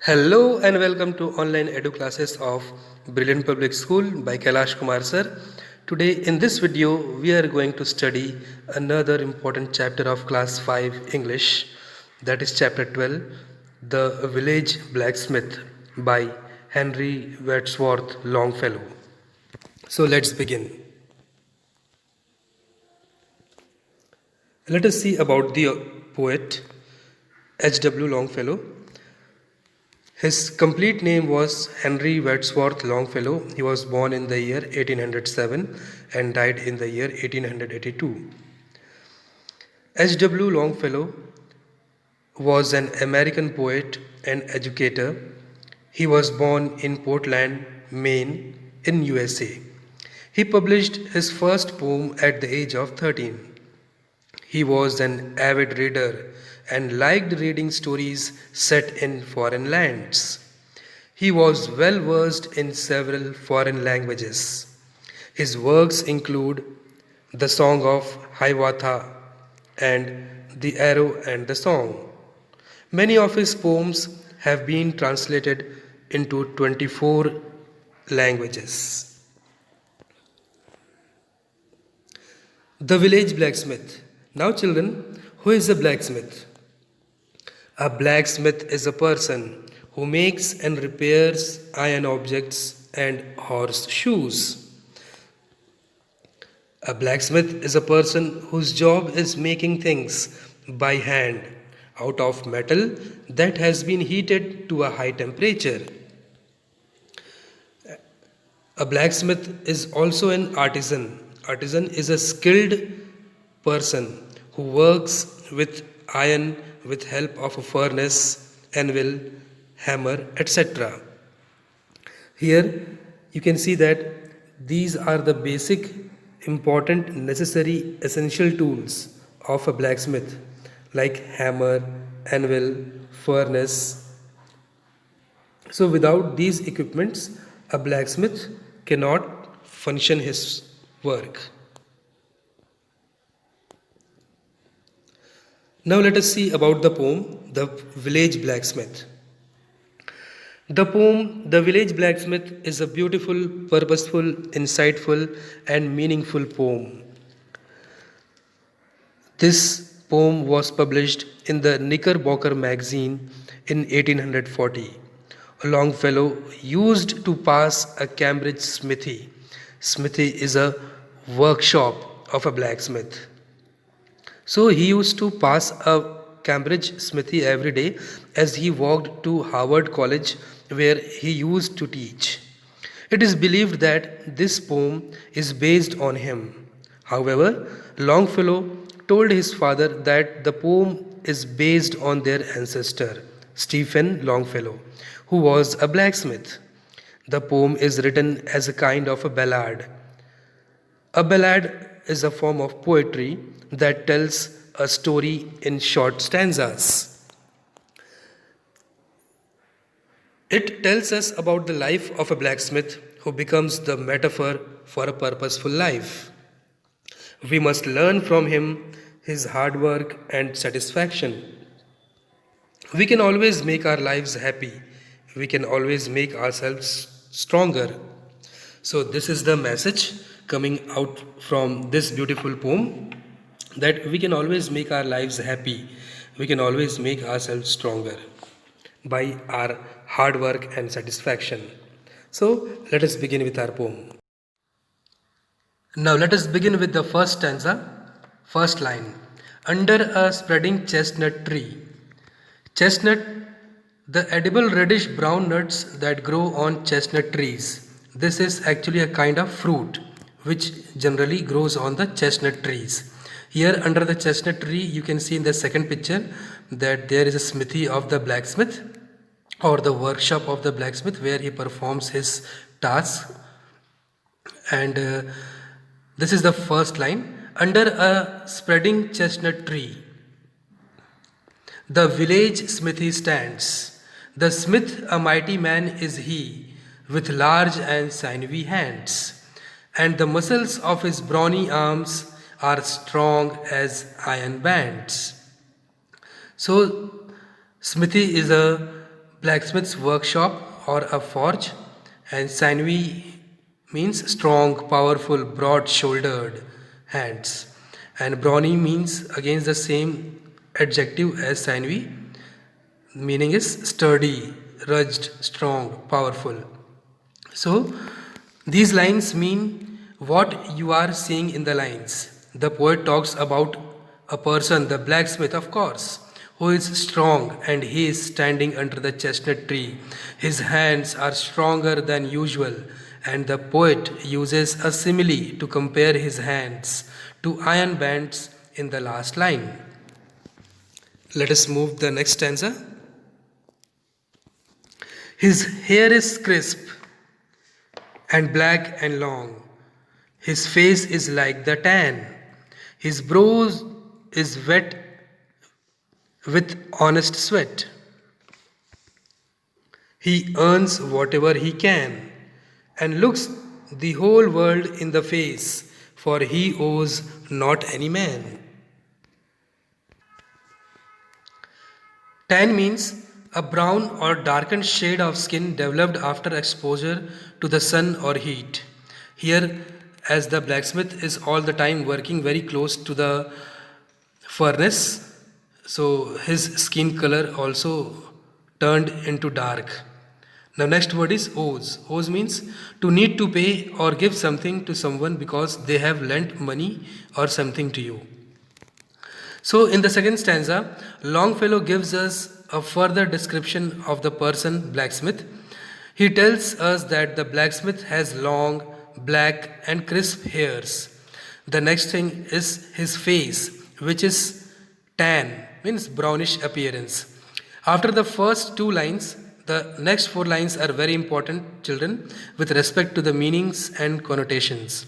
Hello and welcome to online edu classes of Brilliant Public School by Kailash Kumar sir. Today in this video we are going to study another important chapter of class 5 English, that is chapter 12, The Village Blacksmith by Henry Wadsworth Longfellow. So let's begin. Let us see about the poet H.W. Longfellow. His complete name was Henry Wadsworth Longfellow. He was born in the year 1807 and died in the year 1882. H.W. Longfellow was an American poet and educator. He was born in Portland, Maine, in USA. He published his first poem at the age of 13. He was an avid reader and liked reading stories set in foreign lands. He was well versed in several foreign languages. His works include The Song of Hiawatha and The Arrow and the Song. Many of his poems have been translated into 24 languages. The Village Blacksmith. Now, children, who is a blacksmith? A blacksmith is a person who makes and repairs iron objects and horseshoes. A blacksmith is a person whose job is making things by hand out of metal that has been heated to a high temperature. A blacksmith is also an artisan. Artisan is a skilled person who works with iron with help of a furnace, anvil, hammer, etc. Here you can see that these are the basic, important, necessary, essential tools of a blacksmith, like hammer, anvil, furnace. So without these equipments, a blacksmith cannot function his work. Now let us see about the poem, The Village Blacksmith. The poem, The Village Blacksmith, is a beautiful, purposeful, insightful, and meaningful poem. This poem was published in the Knickerbocker magazine in 1840. Longfellow used to pass a Cambridge smithy. Smithy is a workshop of a blacksmith. So he used to pass a Cambridge smithy every day as he walked to Harvard College, where he used to teach. It is believed that this poem is based on him. However, Longfellow told his father that the poem is based on their ancestor, Stephen Longfellow, who was a blacksmith. The poem is written as a kind of a ballad. A ballad is a form of poetry that tells a story in short stanzas. It tells us about the life of a blacksmith who becomes the metaphor for a purposeful life. We must learn from him his hard work and satisfaction. We can always make our lives happy. We can always make ourselves stronger. So, this is the message coming out from this beautiful poem, that we can always make our lives happy. We can always make ourselves stronger by our hard work and satisfaction. So, let us begin with our poem. Now, let us begin with the first stanza, first line. Under a spreading chestnut tree. Chestnut, the edible reddish brown nuts that grow on chestnut trees. This is actually a kind of fruit which generally grows on the chestnut trees. Here under the chestnut tree you can see in the second picture that there is a smithy of the blacksmith, or the workshop of the blacksmith, where he performs his tasks. And this is the first line. Under a spreading chestnut tree, the village smithy stands. The smith, a mighty man is he, with large and sinewy hands, and the muscles of his brawny arms are strong as iron bands. So, smithy is a blacksmith's workshop or a forge, and sinewy means strong, powerful, broad shouldered hands, and brawny means against the same adjective as sinewy, meaning is sturdy, rugged, strong, powerful. So, these lines mean what you are seeing in the lines. The poet talks about a person, the blacksmith, of course, who is strong and he is standing under the chestnut tree. His hands are stronger than usual, and the poet uses a simile to compare his hands to iron bands in the last line. Let us move the next stanza. His hair is crisp and black and long. His face is like the tan. His brow is wet with honest sweat. He earns whatever he can and looks the whole world in the face, for he owes not any man. Tan means a brown or darkened shade of skin developed after exposure to the sun or heat. Here, as the blacksmith is all the time working very close to the furnace, so his skin color also turned into dark. Now next word is owes. Owes means to need to pay or give something to someone because they have lent money or something to you. So in the second stanza, Longfellow gives us a further description of the person blacksmith. He tells us that the blacksmith has long, black and crisp hairs. The next thing is his face, which is tan, means brownish appearance. After the first two lines, the next four lines are very important, children, with respect to the meanings and connotations.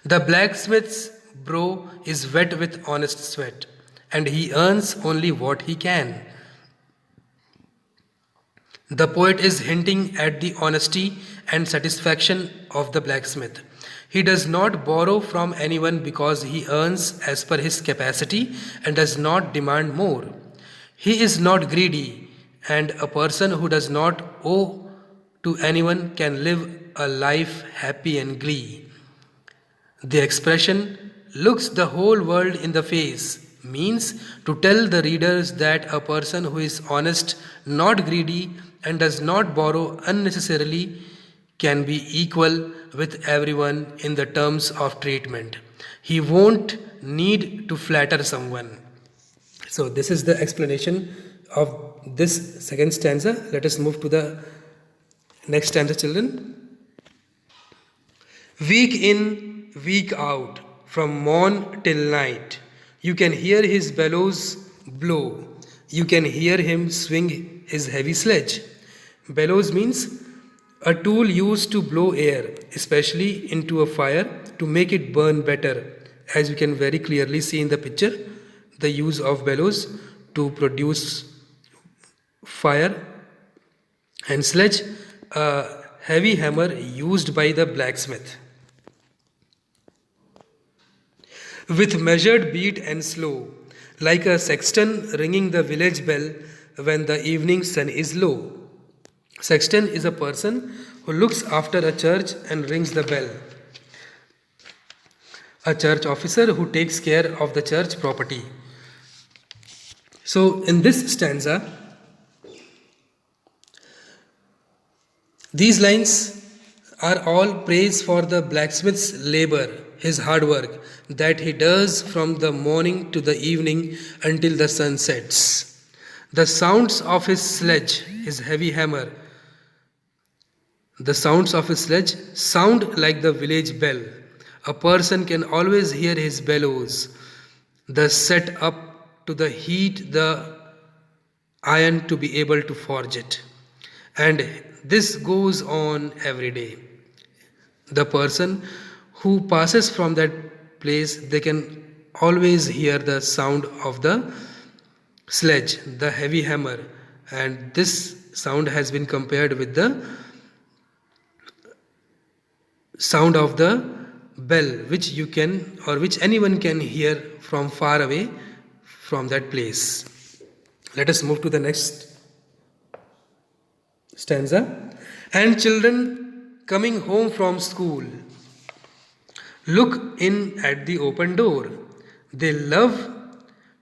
The blacksmith's brow is wet with honest sweat, and he earns only what he can. The poet is hinting at the honesty and satisfaction of the blacksmith. He does not borrow from anyone because he earns as per his capacity and does not demand more. He is not greedy, and a person who does not owe to anyone can live a life happy and glee. The expression looks the whole world in the face means to tell the readers that a person who is honest, not greedy, and does not borrow unnecessarily can be equal with everyone in the terms of treatment. He won't need to flatter someone. So, this is the explanation of this second stanza. Let us move to the next stanza, children. Week in, week out, from morn till night, you can hear his bellows blow. You can hear him swing his heavy sledge. Bellows means a tool used to blow air, especially into a fire, to make it burn better. As you can very clearly see in the picture, the use of bellows to produce fire, and sledge, a heavy hammer used by the blacksmith. With measured beat and slow, like a sexton ringing the village bell when the evening sun is low. Sexton is a person who looks after a church and rings the bell. A church officer who takes care of the church property. So, in this stanza, these lines are all praise for the blacksmith's labor, his hard work that he does from the morning to the evening until the sun sets. The sounds of his sledge, his heavy hammer, the sounds of his sledge sound like the village bell. A person can always hear his bellows, thus set up to the heat the iron to be able to forge it. And this goes on every day. The person who passes from that place, they can always hear the sound of the sledge, the heavy hammer, and this sound has been compared with the sound of the bell, which you can or which anyone can hear from far away from that place. Let us move to the next stanza. And children coming home from school look in at the open door. They love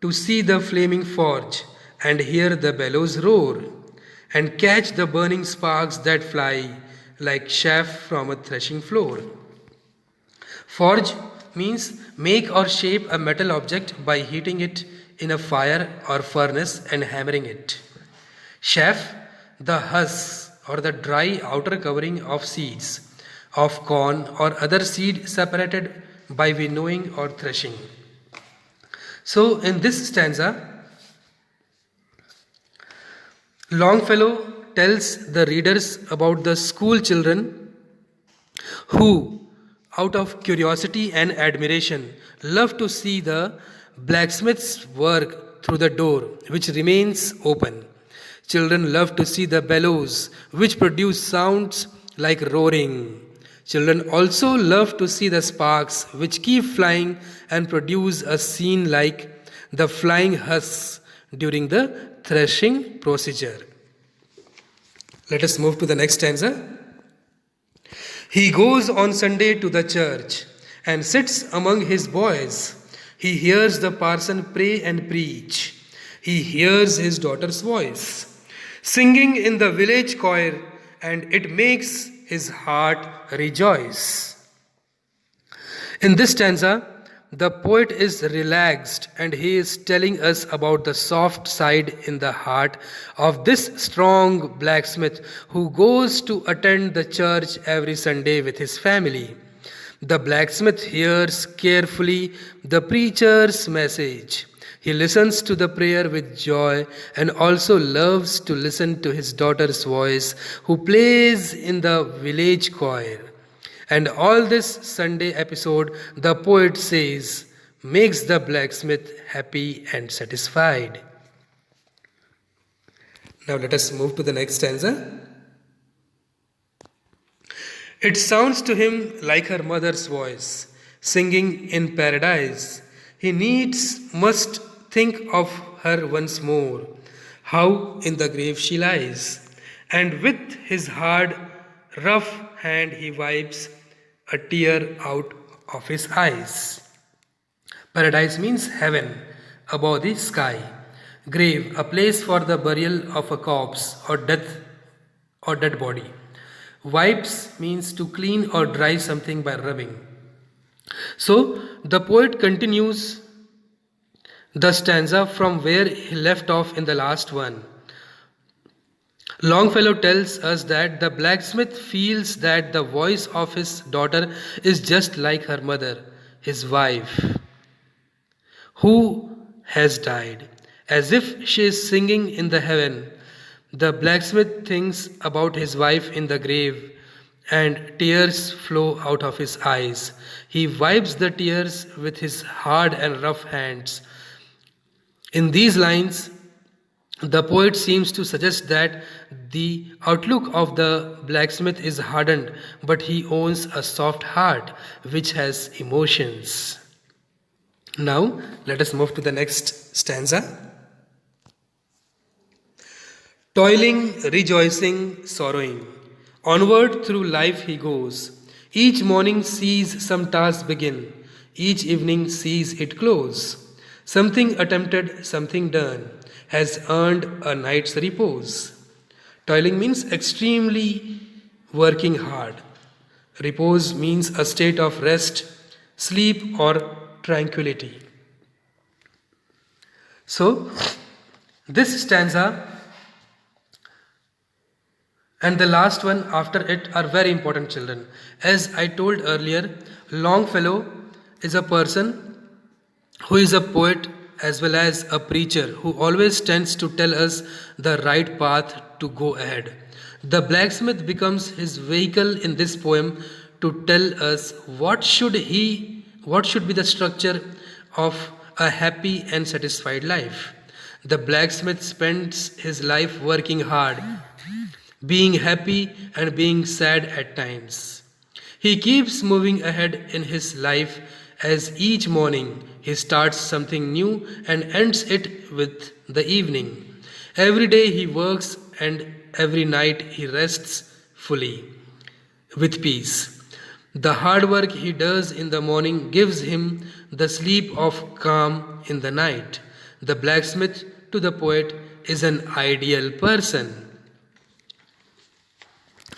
to see the flaming forge and hear the bellows roar and catch the burning sparks that fly like chaff from a threshing floor. Forge means make or shape a metal object by heating it in a fire or furnace and hammering it. Chaff, the husk or the dry outer covering of seeds of corn or other seed separated by winnowing or threshing. So, in this stanza, Longfellow tells the readers about the school children who, out of curiosity and admiration, love to see the blacksmith's work through the door, which remains open. Children love to see the bellows, which produce sounds like roaring. Children also love to see the sparks, which keep flying and produce a scene like the flying husks during the threshing procedure. Let us move to the next stanza. He goes on Sunday to the church and sits among his boys. He hears the parson pray and preach. He hears his daughter's voice singing in the village choir, and it makes his heart rejoice. In this stanza, the poet is relaxed and he is telling us about the soft side in the heart of this strong blacksmith who goes to attend the church every Sunday with his family. The blacksmith hears carefully the preacher's message. He listens to the prayer with joy and also loves to listen to his daughter's voice, who plays in the village choir. And all this Sunday episode, the poet says, makes the blacksmith happy and satisfied. Now let us move to the next stanza. It sounds to him like her mother's voice, singing in paradise. He needs must think of her once more, how in the grave she lies. And with his hard, rough hand he wipes a tear out of his eyes. Paradise means heaven, above the sky. Grave, a place for the burial of a corpse or death or dead body. Wipes means to clean or dry something by rubbing. So the poet continues the stanza from where he left off in the last one. Longfellow tells us that the blacksmith feels that the voice of his daughter is just like her mother, his wife, who has died, as if she is singing in the heaven. The blacksmith thinks about his wife in the grave, and tears flow out of his eyes. He wipes the tears with his hard and rough hands. In these lines, the poet seems to suggest that the outlook of the blacksmith is hardened, but he owns a soft heart which has emotions. Now, let us move to the next stanza. Toiling, rejoicing, sorrowing, onward through life he goes. Each morning sees some task begin, each evening sees it close. Something attempted, something done, has earned a night's repose. Toiling means extremely working hard. Repose means a state of rest, sleep, or tranquility. So, this stanza and the last one after it are very important, children. As I told earlier, Longfellow is a person who is a poet as well as a preacher who always tends to tell us the right path to go ahead. The blacksmith becomes his vehicle in this poem to tell us what should be the structure of a happy and satisfied life. The blacksmith spends his life working hard, being happy and being sad at times. He keeps moving ahead in his life as each morning he starts something new and ends it with the evening. Every day he works and every night he rests fully, with peace. The hard work he does in the morning gives him the sleep of calm in the night. The blacksmith to the poet is an ideal person.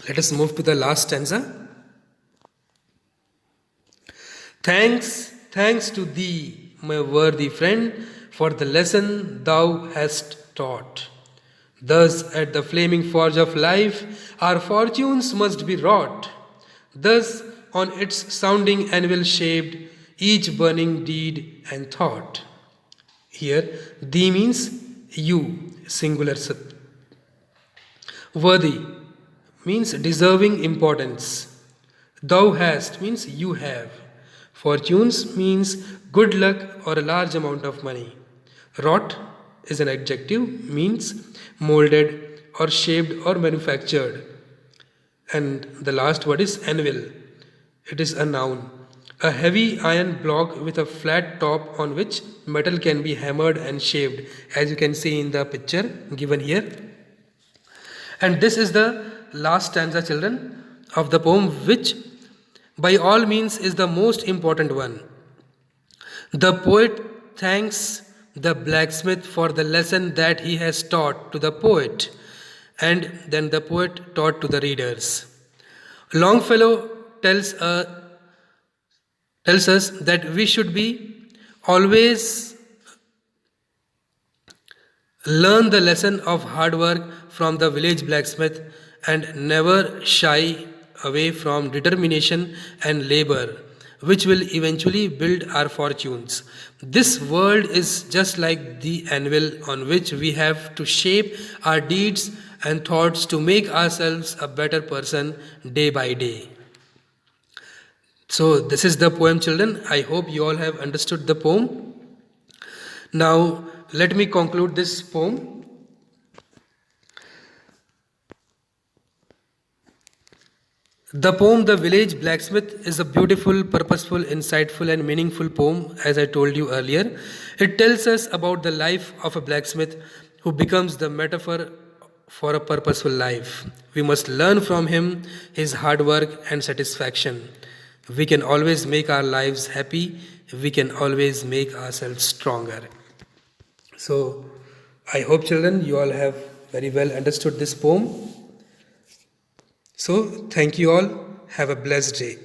Let us move to the last stanza. Thanks to thee, my worthy friend, for the lesson thou hast taught. Thus, at the flaming forge of life, our fortunes must be wrought. Thus, on its sounding anvil shaped, each burning deed and thought. Here, thee means you, singular sat. Worthy means deserving importance. Thou hast means you have. Fortunes means good luck or a large amount of money. Wrought is an adjective, means molded or shaped or manufactured. And the last word is anvil. It is a noun. A heavy iron block with a flat top on which metal can be hammered and shaped, as you can see in the picture given here. And this is the last stanza, children, of the poem, which by all means is the most important one. The poet thanks the blacksmith for the lesson that he has taught to the poet, and then the poet taught to the readers. Longfellow tells us that we should be always learn the lesson of hard work from the village blacksmith and never shy away from determination and labor, which will eventually build our fortunes. This world is just like the anvil on which we have to shape our deeds and thoughts to make ourselves a better person day by day. So, this is the poem, children. I hope you all have understood the poem. Now, let me conclude this poem. The poem The Village Blacksmith is a beautiful, purposeful, insightful, and meaningful poem, as I told you earlier. It tells us about the life of a blacksmith who becomes the metaphor for a purposeful life. We must learn from him his hard work and satisfaction. We can always make our lives happy. We can always make ourselves stronger. So, I hope, children, you all have very well understood this poem. So, thank you all. Have a blessed day.